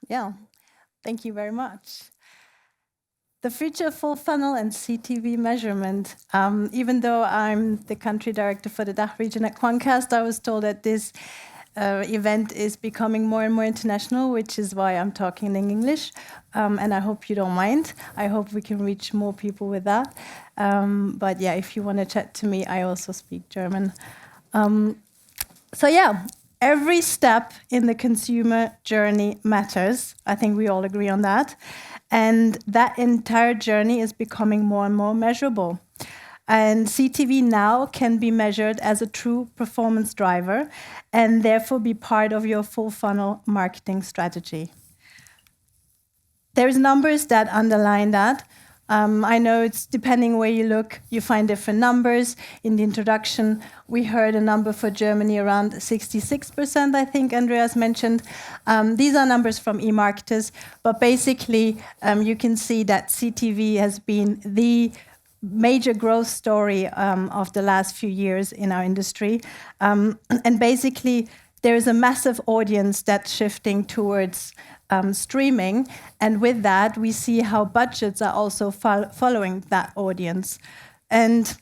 Yeah, thank you very much. The future full funnel and CTV measurement. Even though I'm the country director for the DACH region at Quantcast, I was told that this event is becoming more and more international, which is why I'm talking in English. And I hope you don't mind. I hope we can reach more people with that. But yeah, if you want to chat to me, I also speak German. So yeah, every step in the consumer journey matters. I think we all agree on that. And that entire journey is becoming more and more measurable. And CTV now can be measured as a true performance driver and therefore be part of your full funnel marketing strategy. There's numbers that underline that. I know it's depending where you look, you find different numbers. In the introduction, we heard a number for Germany around 66%, I think Andreas mentioned. These are numbers from eMarketers, but basically you can see that CTV has been the major growth story of the last few years in our industry. And basically, there is a massive audience that's shifting towards streaming, and with that, we see how budgets are also following that audience. And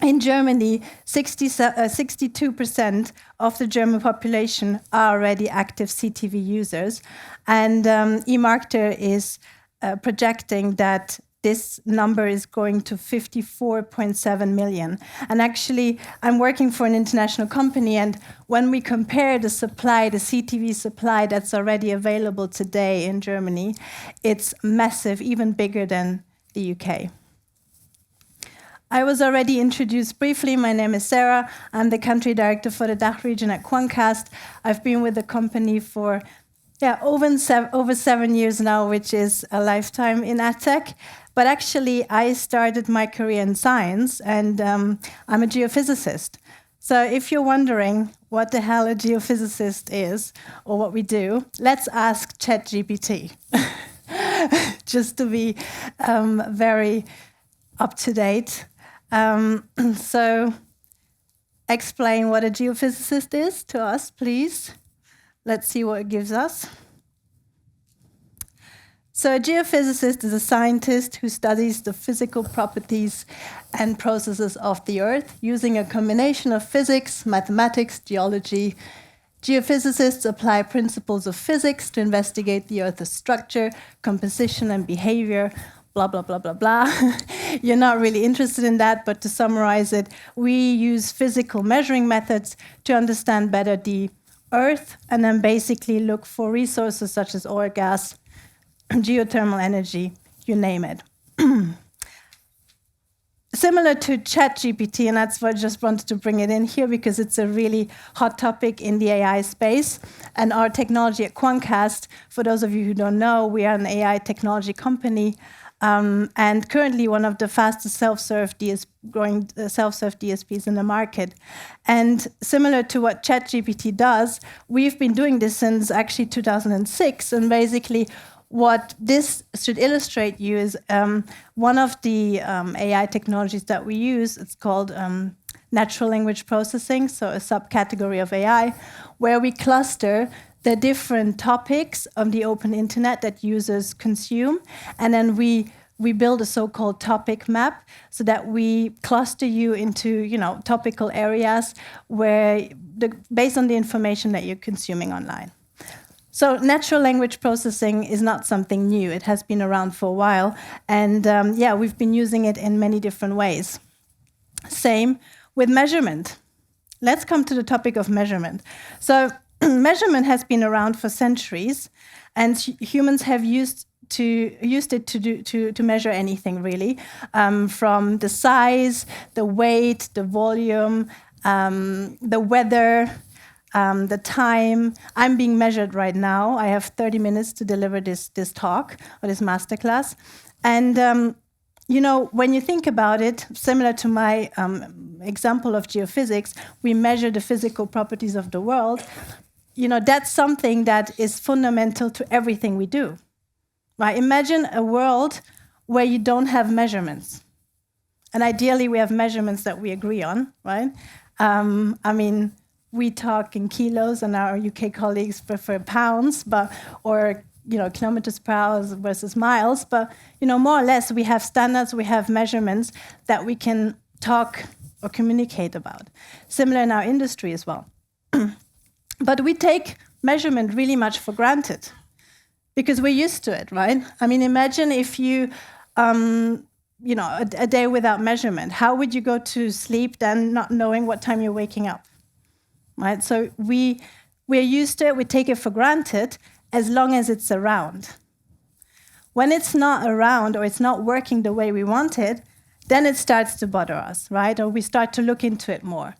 in Germany, 62% of the German population are already active CTV users, and eMarketer is projecting that this number is going to 54.7 million. And actually, I'm working for an international company, and when we compare the supply, the CTV supply that's already available today in Germany, it's massive, even bigger than the UK. I was already introduced briefly. My name is Sara. I'm the country director for the DACH region at Quantcast. I've been with the company for over 7 years now, which is a lifetime in AdTech. But actually, I started my career in science, and I'm a geophysicist. So if you're wondering what the hell a geophysicist is, or what we do, let's ask ChatGPT, just to be very up to date. So explain what a geophysicist is to us, please. Let's see what it gives us. So a geophysicist is a scientist who studies the physical properties and processes of the Earth using a combination of physics, mathematics, geology. Geophysicists apply principles of physics to investigate the Earth's structure, composition, and behavior. Blah, blah, blah, blah, blah. You're not really interested in that, but to summarize it, we use physical measuring methods to understand better the Earth, and then basically look for resources such as oil, gas, geothermal energy, you name it. Similar to ChatGPT, and that's why I just wanted to bring it in here because it's a really hot topic in the AI space. And our technology at Quantcast, for those of you who don't know, we are an AI technology company, and currently one of the fastest self-serve DSPs in the market. And similar to what ChatGPT does, we've been doing this since actually 2006, and basically what this should illustrate you is one of the AI technologies that we use. It's called natural language processing, so a subcategory of AI, where we cluster the different topics on the open internet that users consume, and then we build a so-called topic map so that we cluster you into topical areas where based on the information that you're consuming online. So natural language processing is not something new. It has been around for a while, and we've been using it in many different ways. Same with measurement. Let's come to the topic of measurement. So measurement has been around for centuries, and humans have used it to measure anything really, from the size, the weight, the volume, the weather, the time. I'm being measured right now. I have 30 minutes to deliver this talk or this masterclass, and when you think about it, similar to my example of geophysics, we measure the physical properties of the world. That's something that is fundamental to everything we do. Right? Imagine a world where you don't have measurements. And ideally, we have measurements that we agree on, right? We talk in kilos, and our UK colleagues prefer pounds, or kilometers per hour versus miles, but more or less we have standards, we have measurements that we can talk or communicate about. Similar in our industry as well. But we take measurement really much for granted because we're used to it, right? I mean, imagine if you, a day without measurement. How would you go to sleep then not knowing what time you're waking up, right? So we're used to it, we take it for granted as long as it's around. When it's not around or it's not working the way we want it, then it starts to bother us, right? Or we start to look into it more.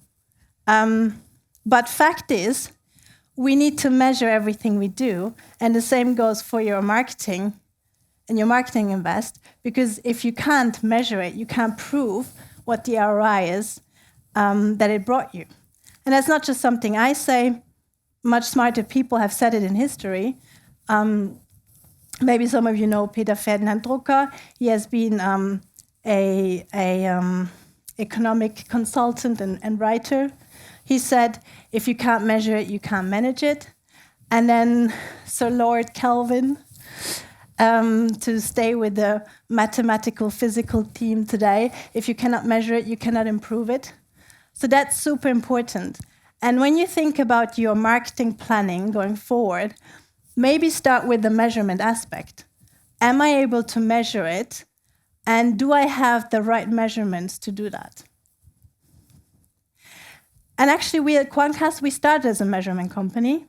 But fact is, we need to measure everything we do, and the same goes for your marketing and your marketing invest, because if you can't measure it, you can't prove what the ROI is that it brought you. And that's not just something I say. Much smarter people have said it in history. Maybe some of you know Peter Ferdinand Drucker. He has been a economic consultant and writer. He said, if you can't measure it, you can't manage it. And then Sir Lord Kelvin, to stay with the mathematical physical theme today, if you cannot measure it, you cannot improve it. So that's super important. And when you think about your marketing planning going forward, maybe start with the measurement aspect. Am I able to measure it? And do I have the right measurements to do that? And actually, we at Quantcast, we started as a measurement company.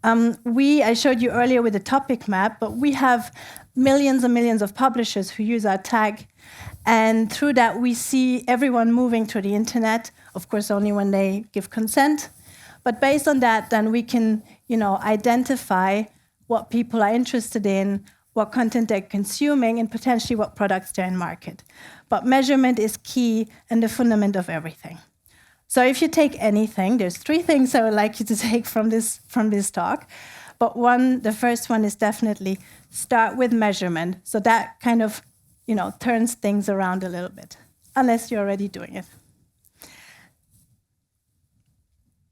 I showed you earlier with the topic map, but we have millions and millions of publishers who use our tag. And through that, we see everyone moving to the internet, of course, only when they give consent. But based on that, then we can, identify what people are interested in, what content they're consuming, and potentially what products they're in market. But measurement is key and the fundament of everything. So if you take anything, there's 3 things I would like you to take from this talk. But the first one is definitely start with measurement. So that kind of, turns things around a little bit, unless you're already doing it.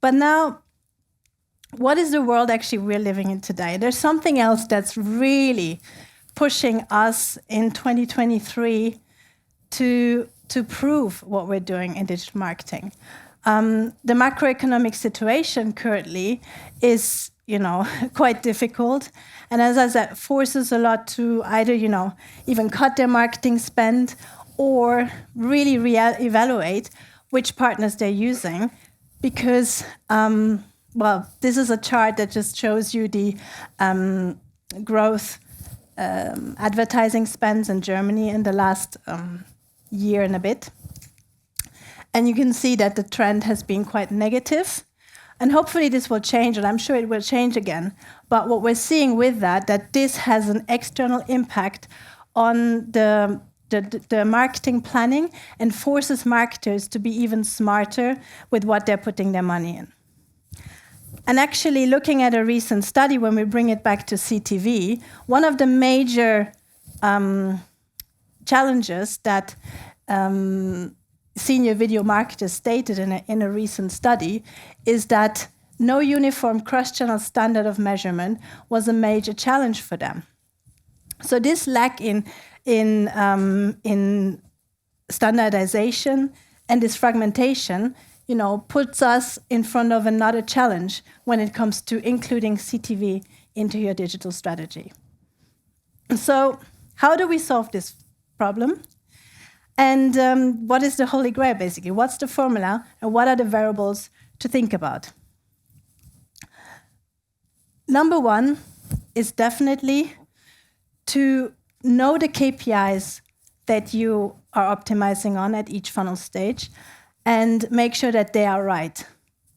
But now, what is the world actually we're living in today? There's something else that's really pushing us in 2023 to prove what we're doing in digital marketing. The macroeconomic situation currently is, quite difficult. And as I said, forces a lot to either, even cut their marketing spend or really evaluate which partners they're using. Because, this is a chart that just shows you the growth advertising spends in Germany in the last year and a bit. And you can see that the trend has been quite negative. And hopefully this will change, and I'm sure it will change again. But what we're seeing with that this has an external impact on the marketing planning and forces marketers to be even smarter with what they're putting their money in. And actually, looking at a recent study, when we bring it back to CTV, one of the major challenges that senior video marketers stated in a recent study is that no uniform cross-channel standard of measurement was a major challenge for them. So this lack in standardization and this fragmentation, puts us in front of another challenge when it comes to including CTV into your digital strategy. So how do we solve this problem? And what is the holy grail, basically? What's the formula, and what are the variables to think about? Number 1 is definitely to know the KPIs that you are optimizing on at each funnel stage and make sure that they are right.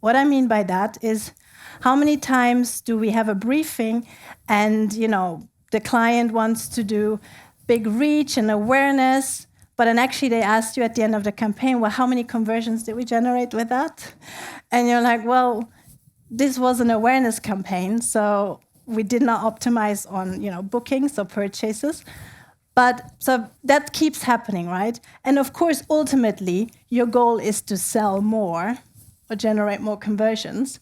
What I mean by that is, how many times do we have a briefing and, the client wants to do big reach and awareness, but then actually they asked you at the end of the campaign, well, how many conversions did we generate with that? And you're like, well, this was an awareness campaign, so we did not optimize on, bookings or purchases. But so that keeps happening, right? And of course, ultimately, your goal is to sell more or generate more conversions.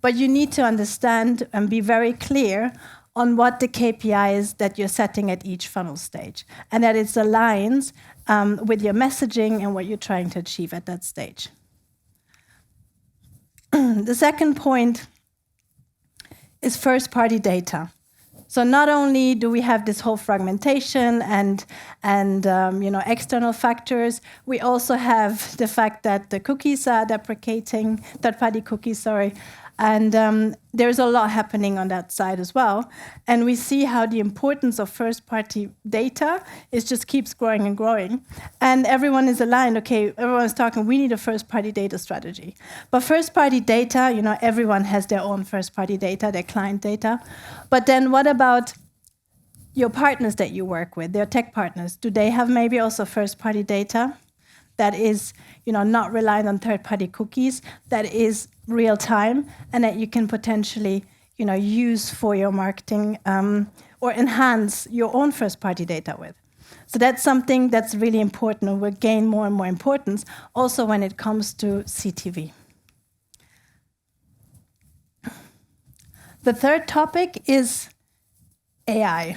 But you need to understand and be very clear on what the KPI is that you're setting at each funnel stage, and that it aligns with your messaging and what you're trying to achieve at that stage. The second point is first-party data. So not only do we have this whole fragmentation and external factors, we also have the fact that the cookies are deprecating, third-party cookies, sorry, and there's a lot happening on that side as well. And we see how the importance of first-party data just keeps growing and growing. And everyone is aligned, okay, everyone's talking, we need a first-party data strategy. But first-party data, everyone has their own first-party data, their client data. But then what about your partners that you work with, their tech partners? Do they have maybe also first-party data that is not reliant on third-party cookies, that is real time, and that you can potentially use for your marketing or enhance your own first-party data with? So that's something that's really important and will gain more and more importance also when it comes to CTV. The third topic is AI.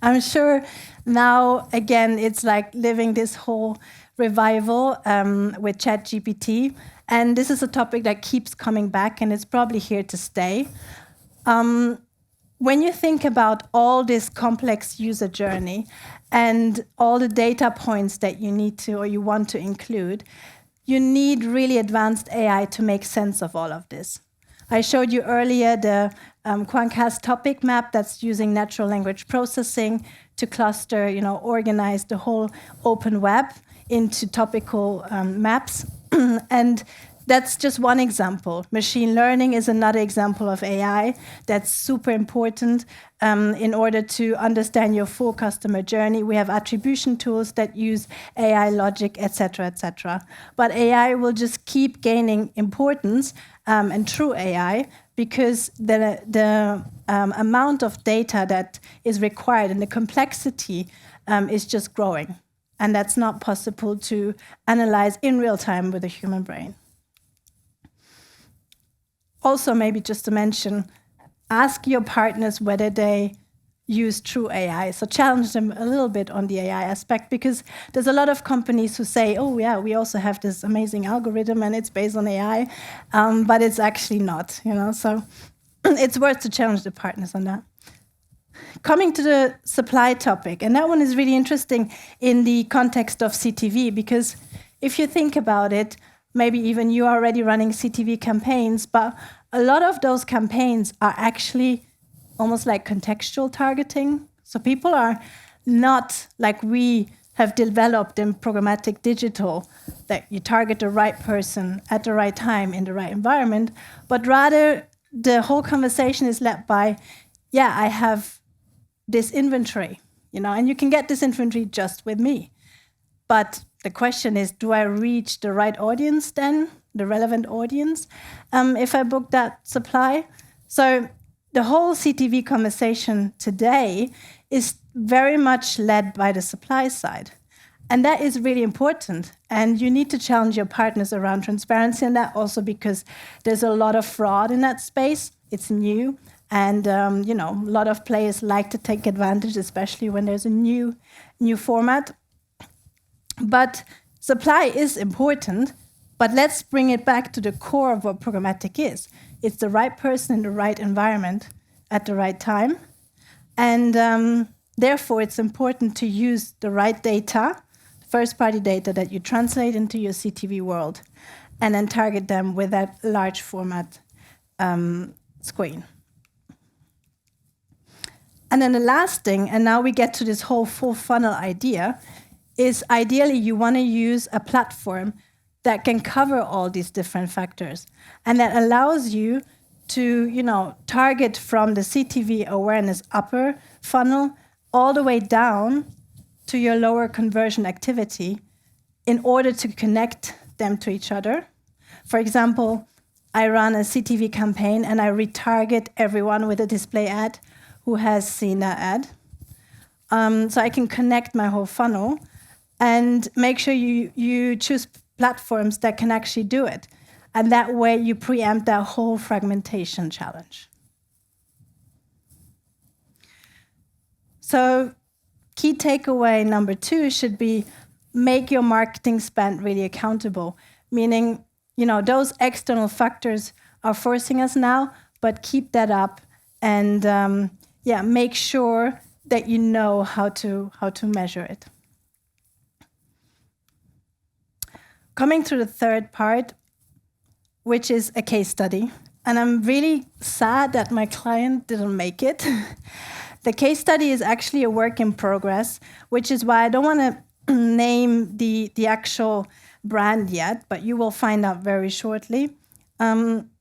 I'm sure now, again, it's like living this whole revival with ChatGPT. And this is a topic that keeps coming back, and it's probably here to stay. When you think about all this complex user journey and all the data points that you need to or you want to include, you need really advanced AI to make sense of all of this. I showed you earlier the Quantcast topic map that's using natural language processing to cluster, organize the whole open web into topical maps. And that's just one example. Machine learning is another example of AI that's super important in order to understand your full customer journey. We have attribution tools that use AI logic, et cetera, et cetera. But AI will just keep gaining importance, and true AI, because the amount of data that is required and the complexity is just growing. And that's not possible to analyze in real time with a human brain. Also, maybe just to mention, ask your partners whether they use true AI. So challenge them a little bit on the AI aspect, because there's a lot of companies who say, oh yeah, we also have this amazing algorithm and it's based on AI, but it's actually not, So it's worth to challenge the partners on that. Coming to the supply topic, and that one is really interesting in the context of CTV, because if you think about it, maybe even you are already running CTV campaigns, but a lot of those campaigns are actually almost like contextual targeting. So people are not like we have developed in programmatic digital, that you target the right person at the right time in the right environment, but rather the whole conversation is led by, yeah, I have this inventory, and you can get this inventory just with me. But the question is, do I reach the right audience then, the relevant audience, if I book that supply? So the whole CTV conversation today is very much led by the supply side. And that is really important. And you need to challenge your partners around transparency in that, also because there's a lot of fraud in that space. It's new. And a lot of players like to take advantage, especially when there's a new format. But supply is important, but let's bring it back to the core of what programmatic is. It's the right person in the right environment at the right time. And therefore, it's important to use the right data, first-party data that you translate into your CTV world, and then target them with that large format screen. And then the last thing, and now we get to this whole full funnel idea, is ideally you want to use a platform that can cover all these different factors and that allows you to, target from the CTV awareness upper funnel all the way down to your lower conversion activity in order to connect them to each other. For example, I run a CTV campaign and I retarget everyone with a display ad who has seen that ad. So I can connect my whole funnel and make sure you choose platforms that can actually do it. And that way you preempt that whole fragmentation challenge. So key takeaway number 2 should be make your marketing spend really accountable, meaning, those external factors are forcing us now, but keep that up and make sure that you know how to measure it. Coming to the third part, which is a case study. And I'm really sad that my client didn't make it. The case study is actually a work in progress, which is why I don't want to name the actual brand yet, but you will find out very shortly.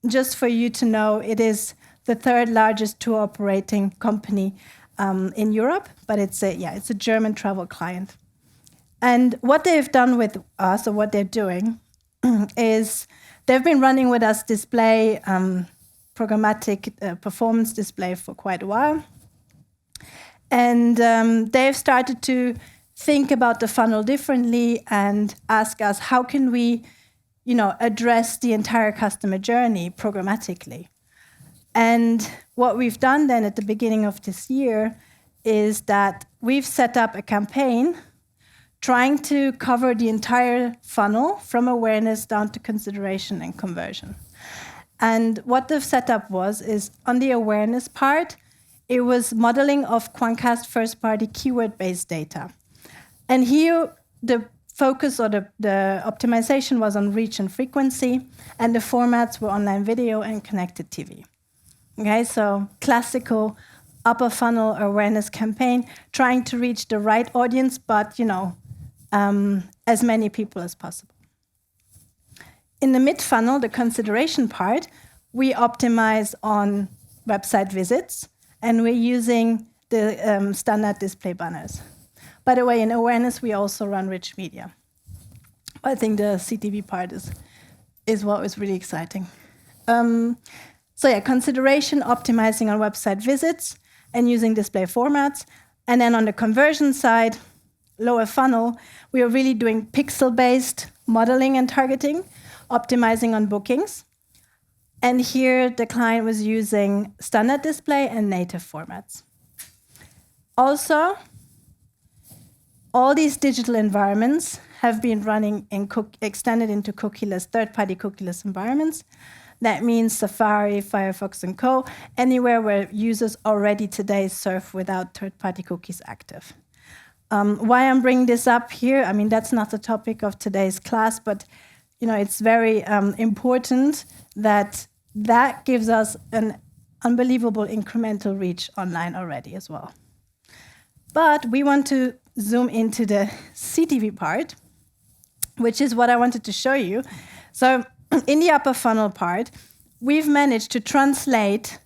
Just for you to know, it is the third largest tour operating company in Europe, but it's a German travel client. And what they've done with us, or what they're doing, is they've been running with us display, programmatic performance display for quite a while. And they've started to think about the funnel differently and ask us, how can we, address the entire customer journey programmatically? And what we've done then at the beginning of this year is that we've set up a campaign trying to cover the entire funnel from awareness down to consideration and conversion. And what the setup is on the awareness part, it was modeling of Quantcast first-party keyword-based data. And here, the focus or the optimization was on reach and frequency, and the formats were online video and connected TV. Okay, so classical upper funnel awareness campaign, trying to reach the right audience, but as many people as possible. In the mid-funnel, the consideration part, we optimize on website visits, and we're using the standard display banners. By the way, in awareness, we also run rich media. I think the CTV part is what was really exciting. Consideration, optimizing on website visits, and using display formats. And then on the conversion side, lower funnel, we are really doing pixel-based modeling and targeting, optimizing on bookings. And here, the client was using standard display and native formats. Also, all these digital environments have been running extended into cookieless, third-party cookieless environments. That means Safari, Firefox, and Co., anywhere where users already today surf without third-party cookies active. Why I'm bringing this up here, that's not the topic of today's class, but it's very important that gives us an unbelievable incremental reach online already as well. But we want to zoom into the CTV part, which is what I wanted to show you. So in the upper funnel part, we've managed to translate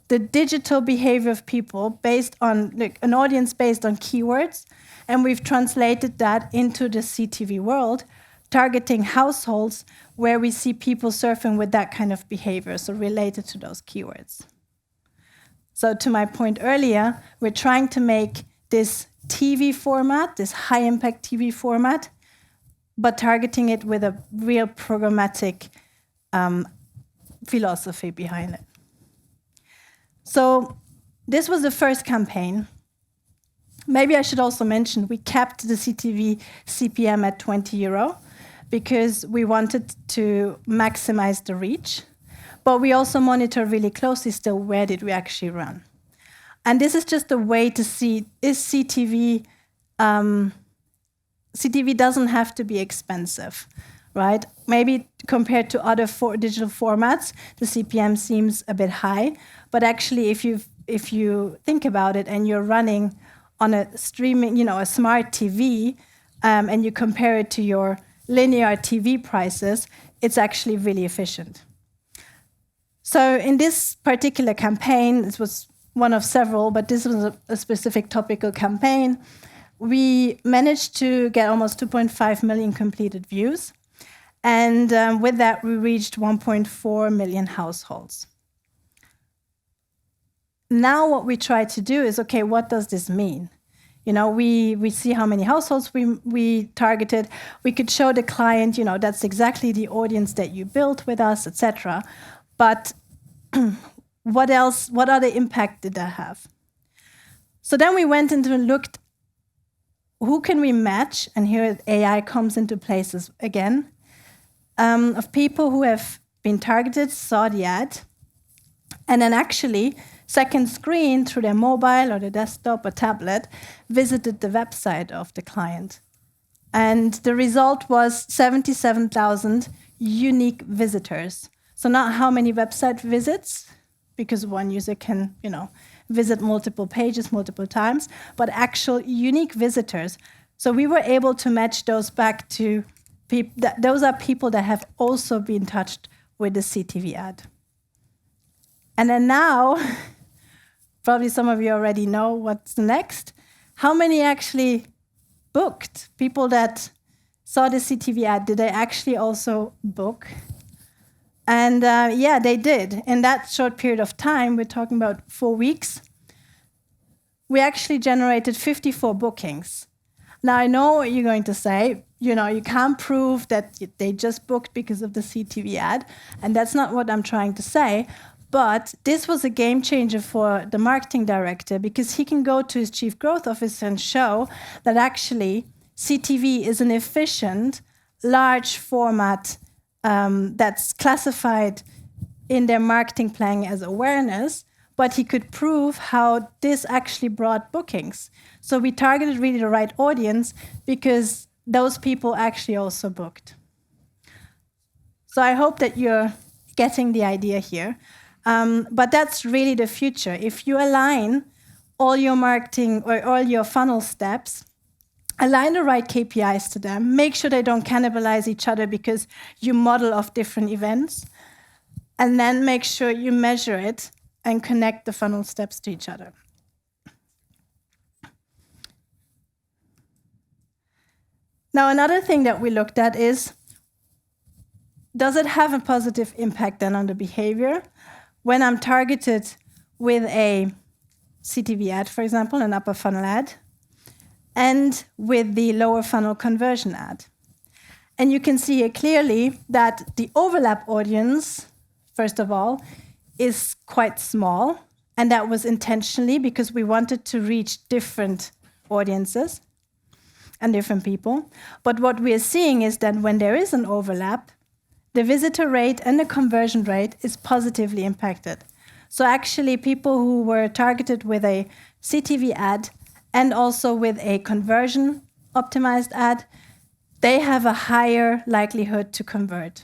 the digital behavior of people based on an audience based on keywords, and we've translated that into the CTV world, targeting households where we see people surfing with that kind of behavior, so related to those keywords. So to my point earlier, we're trying to make this TV format, this high-impact TV format, but targeting it with a real programmatic philosophy behind it. So this was the first campaign. Maybe I should also mention we kept the CTV CPM at 20 euro because we wanted to maximize the reach, but we also monitor really closely still where did we actually run. And this is just a way to see, is CTV, CTV doesn't have to be expensive, right? Maybe compared to other digital formats, the CPM seems a bit high, but actually if you think about it and you're running on a streaming, a smart TV, and you compare it to your linear TV prices, it's actually really efficient. So in this particular campaign, this was one of several, but this was a specific topical campaign, we managed to get almost 2.5 million completed views. And with that, we reached 1.4 million households. Now what we try to do is, okay, what does this mean? We see how many households we targeted. We could show the client, that's exactly the audience that you built with us, etc. But what else? What other impact did that have? So then we went into and looked, who can we match? And here AI comes into places again, of people who have been targeted, saw the ad, and then actually, second screen through their mobile or their desktop or tablet, visited the website of the client. And the result was 77,000 unique visitors. So not how many website visits, because one user can, visit multiple pages multiple times, but actual unique visitors. So we were able to match those back to people. Those are people that have also been touched with the CTV ad. And then now, probably some of you already know what's next. How many actually booked? People that saw the CTV ad, did they actually also book? And yeah, they did. In that short period of time, we're talking about 4 weeks, we actually generated 54 bookings. Now, I know what you're going to say. You can't prove that they just booked because of the CTV ad, and that's not what I'm trying to say. But this was a game changer for the marketing director, because he can go to his chief growth officer and show that actually CTV is an efficient, large format that's classified in their marketing plan as awareness, but he could prove how this actually brought bookings. So we targeted really the right audience because those people actually also booked. So I hope that you're getting the idea here. But that's really the future. If you align all your marketing or all your funnel steps, align the right KPIs to them, make sure they don't cannibalize each other because you model off different events, and then make sure you measure it and connect the funnel steps to each other. Now, another thing that we looked at is, does it have a positive impact then on the behavior? When I'm targeted with a CTV ad, for example, an upper funnel ad, and with the lower funnel conversion ad. And you can see here clearly that the overlap audience, first of all, is quite small. And that was intentionally because we wanted to reach different audiences and different people. But what we are seeing is that when there is an overlap, the visitor rate and the conversion rate is positively impacted. So actually, people who were targeted with a CTV ad and also with a conversion optimized ad, they have a higher likelihood to convert.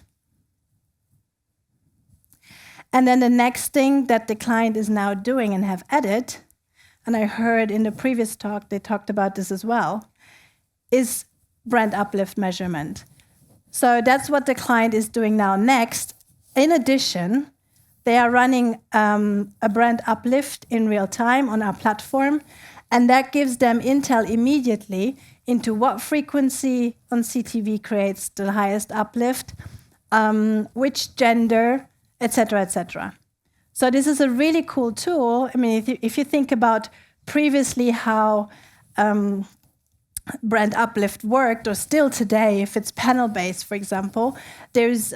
And then the next thing that the client is now doing and have added, and I heard in the previous talk, they talked about this as well, is brand uplift measurement. So that's what the client is doing now next. In addition, they are running a brand uplift in real time on our platform, and that gives them intel immediately into what frequency on CTV creates the highest uplift, which gender, etc., etc. So this is a really cool tool. I mean, if you think about previously how brand uplift worked, or still today, if it's panel-based, for example, there's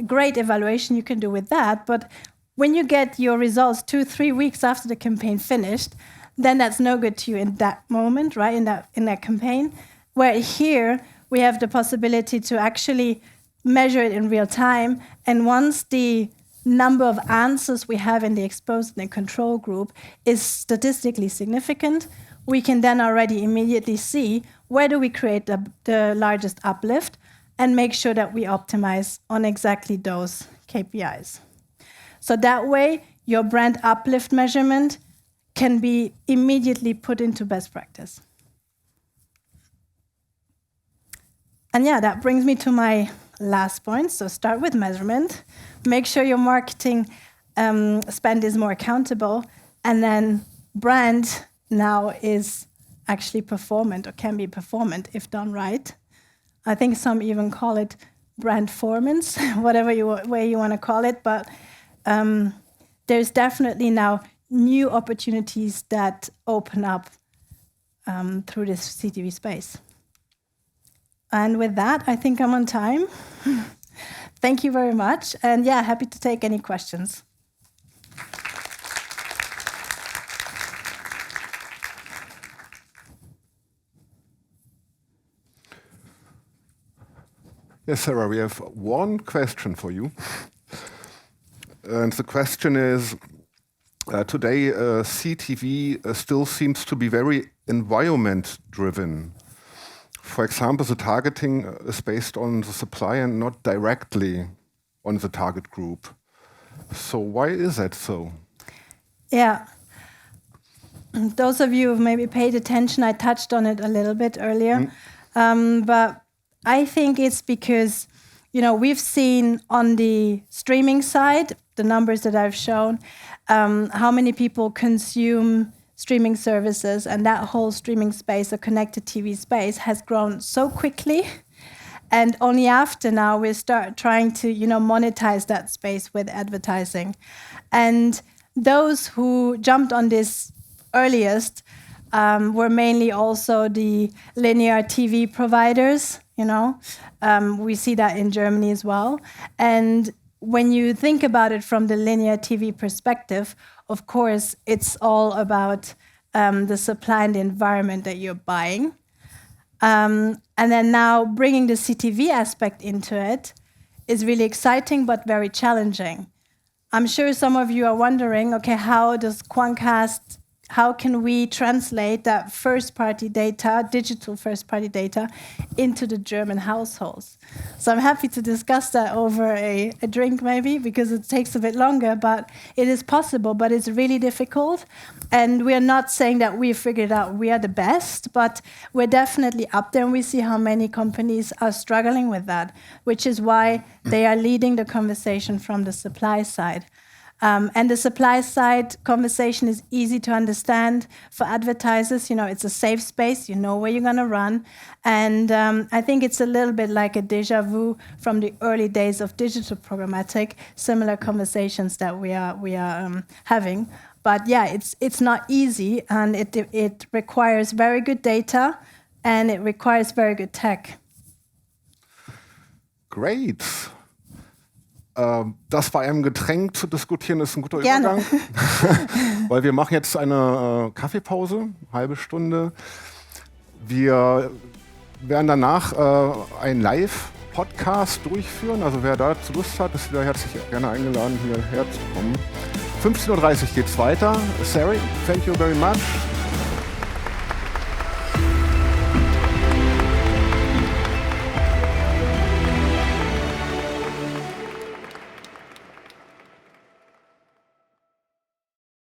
great evaluation you can do with that. But when you get your results 2-3 weeks after the campaign finished, then that's no good to you in that moment, right? In that campaign. Where here we have the possibility to actually measure it in real time, and once the number of answers we have in the exposed and the control group is statistically significant, we can then already immediately see where do we create the largest uplift and make sure that we optimize on exactly those KPIs. So that way, your brand uplift measurement can be immediately put into best practice. And yeah, that brings me to my last point. So start with measurement, make sure your marketing spend is more accountable, and then brand now is actually performant, or can be performant if done right. I think some even call it brandformance, whatever way you want to call it, but there's definitely now new opportunities that open up through this CTV space. And with that, I think I'm on time. Thank you very much. And yeah, happy to take any questions. Yes, Sarah, we have one question for you. And the question is, today CTV still seems to be very environment-driven. For example, the targeting is based on the supply and not directly on the target group. So why is that so? Yeah. Those of you who've maybe paid attention, I touched on it a little bit earlier. But I think it's because, we've seen on the streaming side, the numbers that I've shown, how many people consume streaming services, and that whole streaming space, the connected TV space, has grown so quickly. And only after now we start trying to, monetize that space with advertising. And those who jumped on this earliest were mainly also the linear TV providers. We see that in Germany as well. And when you think about it from the linear TV perspective, of course, it's all about the supply and the environment that you're buying. And then now bringing the CTV aspect into it is really exciting, but very challenging. I'm sure some of you are wondering, okay, how can we translate that first-party data, digital first-party data, into the German households? So I'm happy to discuss that over a drink maybe, because it takes a bit longer, but it is possible, but it's really difficult. And we are not saying that we figured out we are the best, but we're definitely up there, and we see how many companies are struggling with that, which is why they are leading the conversation from the supply side. And the supply side conversation is easy to understand for advertisers. It's a safe space. You know where you're going to run. And I think it's a little bit like a déjà vu from the early days of digital programmatic, similar conversations that we are having. But yeah, it's not easy, and it requires very good data, and it requires very good tech. Great. Das bei einem Getränk zu diskutieren ist ein guter Gerne. Übergang, weil wir machen jetzt eine Kaffeepause, halbe Stunde. Wir werden danach einen Live-Podcast durchführen. Also wer dazu Lust hat, ist wieder herzlich gerne eingeladen, hierher zu kommen. 15:30 Uhr geht's weiter. Sara, thank you very much.